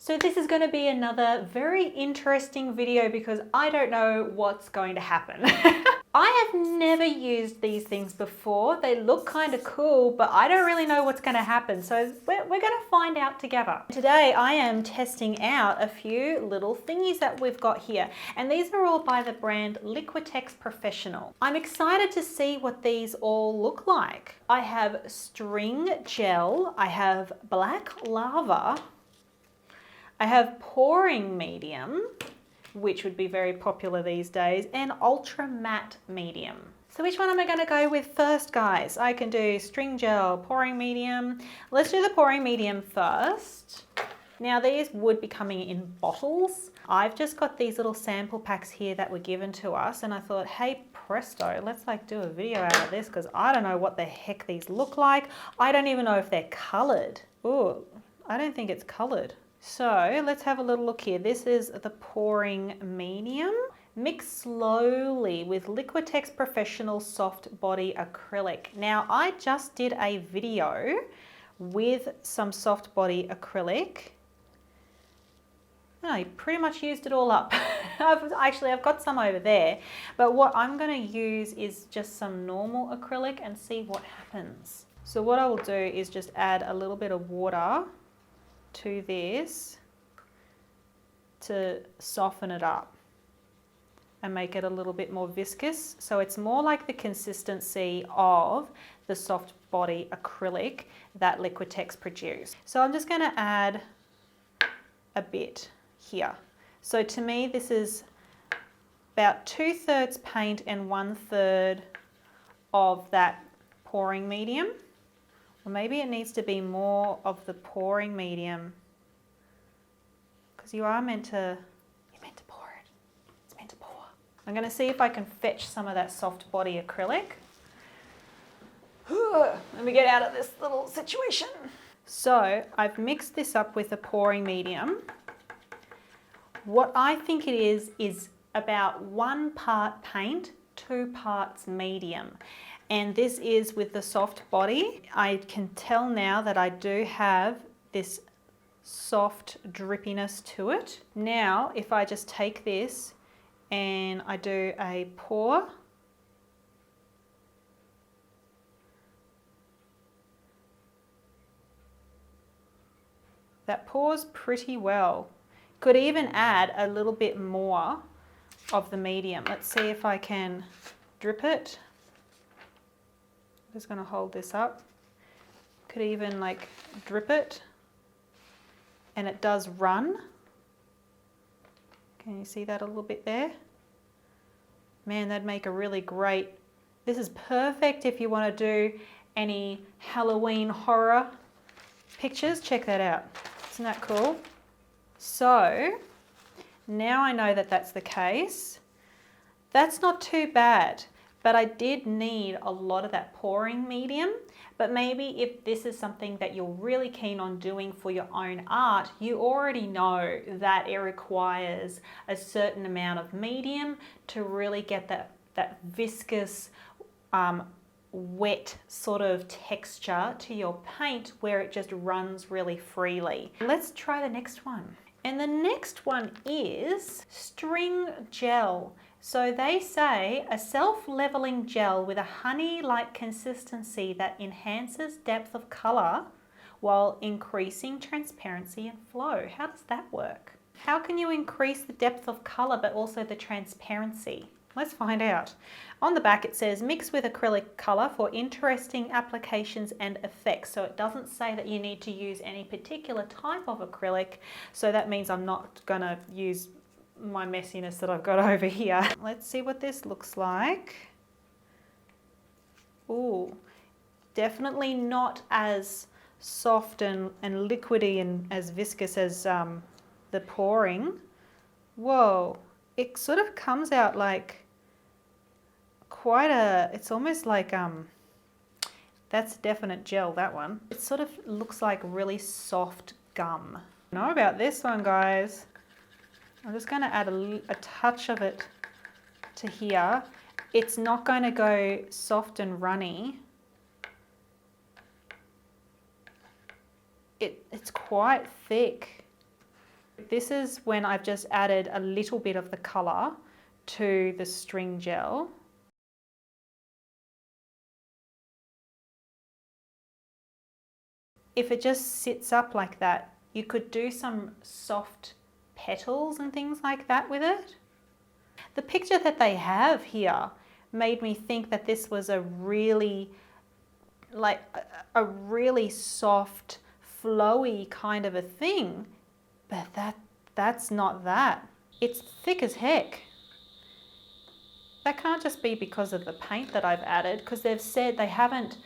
So this is going to be another very interesting video because I don't know what's going to happen. I have never used these things before. They look kind of cool, but I don't really know what's going to happen. So we're going to find out together. Today I am testing out a few little thingies that we've got here. And these are all by the brand LIQUITEX Professional. I'm excited to see what these all look like. I have string gel. I have black lava. I have pouring medium, which would be very popular these days, and ultra matte medium. So which one am I going to go with first, guys? I can do string gel, pouring medium. Let's do the pouring medium first. Now these would be coming in bottles. I've just got these little sample packs here that were given to us, and I thought, hey presto, let's like do a video out of this because I don't know what the heck these look like. I don't even know if they're colored. Ooh, I don't think it's colored. So let's have a little look here. This is the pouring medium. Mix slowly with LIQUITEX Professional Soft Body Acrylic. Now I just did a video with some soft body acrylic. I pretty much used it all up. I've got some over there, but what I'm going to use is just some normal acrylic and see what happens. So what I will do is just add a little bit of water to this to soften it up and make it a little bit more viscous. So it's more like the consistency of the soft body acrylic that LIQUITEX produce. So I'm just going to add a bit here. So to me this is about 2/3 paint and 1/3 of that pouring medium. Or maybe it needs to be more of the pouring medium because you're meant to pour it. It's meant to pour. I'm going to see if I can fetch some of that soft body acrylic. Let me get out of this little situation. So I've mixed this up with the pouring medium. What I think it is about 1 part paint, 2 parts medium. And this is with the soft body. I can tell now that I do have this soft drippiness to it. Now, if I just take this and I do a pour, that pours pretty well. Could even add a little bit more of the medium. Let's see if I can drip it. Just going to hold this up. Could even like drip it, and it does run. Can you see that a little bit there? Man, that'd make a really great, this is perfect if you want to do any Halloween horror pictures. Check that out. Isn't that cool? So now I know that that's the case. That's not too bad. But I did need a lot of that pouring medium. But maybe if this is something that you're really keen on doing for your own art, you already know that it requires a certain amount of medium to really get that viscous, wet sort of texture to your paint where it just runs really freely. Let's try the next one. And the next one is string gel. So they say a self-leveling gel with a honey-like consistency that enhances depth of color while increasing transparency and flow. How does that work? How can you increase the depth of color but also the transparency? Let's find out. On the back it says mix with acrylic color for interesting applications and effects. So it doesn't say that you need to use any particular type of acrylic. So that means I'm not gonna use my messiness that I've got over here. Let's see what this looks like. Ooh, definitely not as soft and liquidy and as viscous as the pouring. Whoa, it sort of comes out like quite a, it's almost like, that's definite gel, that one. It sort of looks like really soft gum. I know about this one, guys. I'm just going to add a touch of it to here. It's not going to go soft and runny. It's quite thick. this is when I've just added a little bit of the colour to the string gel. If it just sits up like that, you could do some soft petals and things like that with it. The picture that they have here made me think that this was a really, like a really soft, flowy kind of a thing, but that's not that. It's thick as heck. That can't just be because of the paint that I've added, because they've said they haven't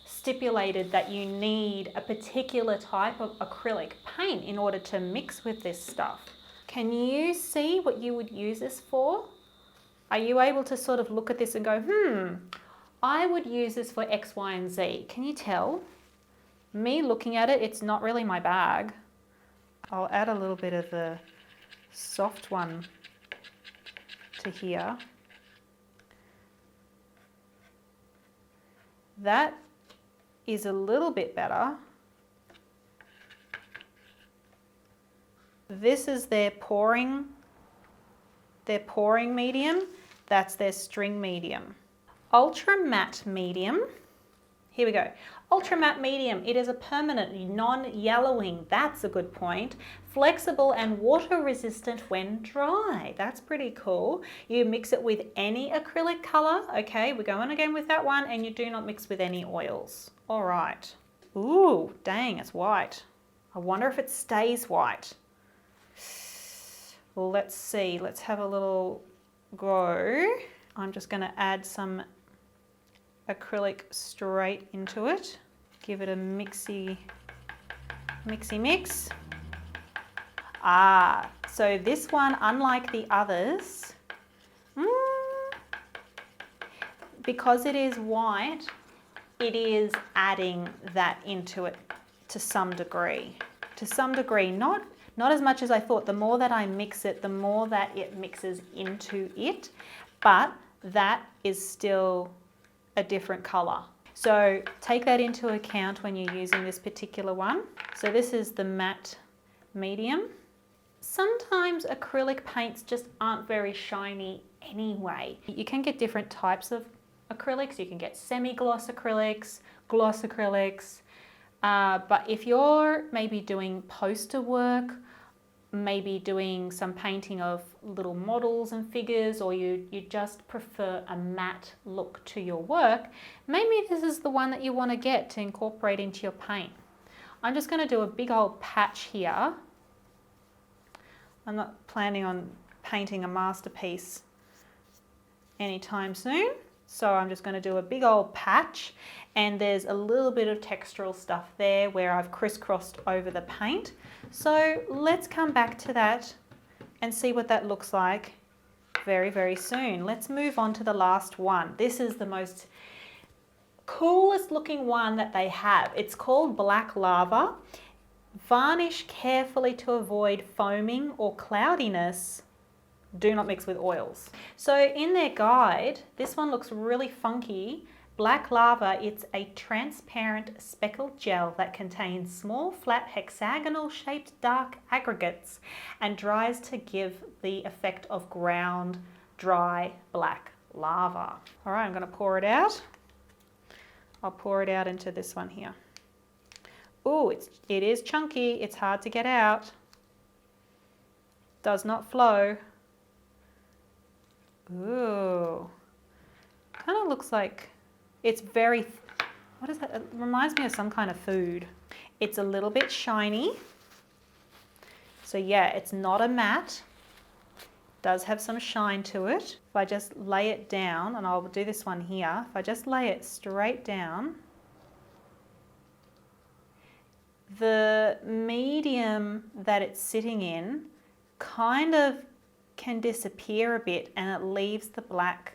stipulated that you need a particular type of acrylic paint in order to mix with this stuff. Can you see what you would use this for? Are you able to sort of look at this and go, I would use this for X, Y, and Z? Can you tell? Me looking at it, it's not really my bag. I'll add a little bit of the soft one to here. That is a little bit better. This is their pouring medium. That's their string medium. Ultra matte medium. Here we go. Ultra matte medium. It is a permanent non-yellowing. That's a good point. Flexible and water resistant when dry. That's pretty cool. You mix it with any acrylic color. Okay, we're going again with that one, and you do not mix with any oils. All right. Ooh, dang, it's white. I wonder if it stays white. Well, let's see. Let's have a little go. I'm just going to add some acrylic straight into it. Give it a mixy mix. So this one, unlike the others, because it is white, it is adding that into it to some degree. Not as much as I thought. The more that I mix it, the more that it mixes into it, but that is still a different color. So take that into account when you're using this particular one. So this is the matte medium. Sometimes acrylic paints just aren't very shiny anyway. You can get different types of acrylics. You can get semi-gloss acrylics, gloss acrylics, but if you're maybe doing poster work, maybe doing some painting of little models and figures, or you just prefer a matte look to your work, maybe this is the one that you want to get to incorporate into your paint. I'm just going to do a big old patch here. I'm not planning on painting a masterpiece anytime soon, so I'm just going to do a big old patch, and there's a little bit of textural stuff there where I've crisscrossed over the paint. So let's come back to that and see what that looks like very, very soon. Let's move on to the last one. This is the most coolest looking one that they have. It's called Black Lava. Varnish carefully to avoid foaming or cloudiness. Do not mix with oils. So in their guide, this one looks really funky. Black Lava, it's a transparent speckled gel that contains small, flat, hexagonal shaped dark aggregates and dries to give the effect of ground, dry, black lava. All right, I'm going to pour it out. I'll pour it out into this one here. Ooh, it is chunky. It's hard to get out. Does not flow. Ooh, kind of looks like it's very, what is that? It reminds me of some kind of food. It's a little bit shiny. So yeah, it's not a matte. Does have some shine to it. If I just lay it down, and I'll do this one here, if I just lay it straight down, the medium that it's sitting in kind of can disappear a bit, and it leaves the black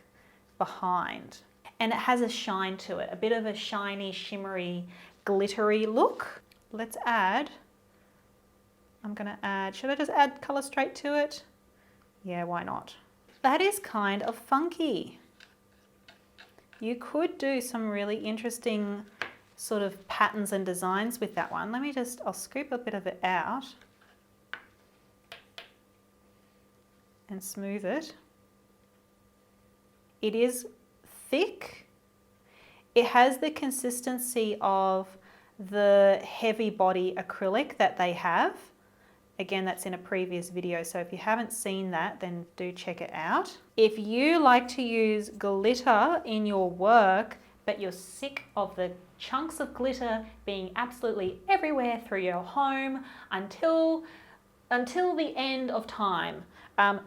behind. And it has a shine to it, a bit of a shiny, shimmery, glittery look. Let's add, I'm gonna add, should I just add color straight to it? Yeah, why not? That is kind of funky. You could do some really interesting sort of patterns and designs with that one. Let me just, I'll scoop a bit of it out. and smooth it. It is thick. It has the consistency of the heavy body acrylic that they have. Again, that's in a previous video, so if you haven't seen that, then do check it out. If you like to use glitter in your work, but you're sick of the chunks of glitter being absolutely everywhere through your home until the end of time,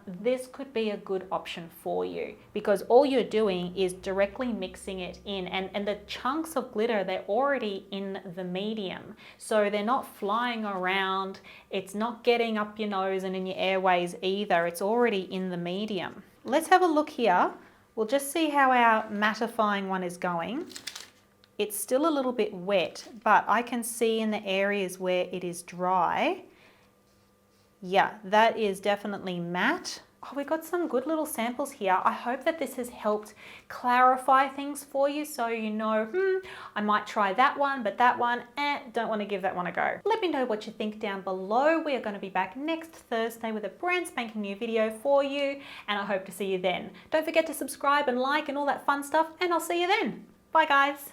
this could be a good option for you, because all you're doing is directly mixing it in, and the chunks of glitter, they're already in the medium, so they're not flying around. It's not getting up your nose and in your airways either. It's already in the medium. Let's have a look here. We'll just see how our mattifying one is going. It's still a little bit wet, but I can see in the areas where it is dry. Yeah, that is definitely matte. Oh, we got some good little samples here. I hope that this has helped clarify things for you, so you know, I might try that one, but that one, don't want to give that one a go. Let me know what you think down below. We are going to be back next Thursday with a brand spanking new video for you, and I hope to see you then. Don't forget to subscribe and like and all that fun stuff, and I'll see you then. Bye guys.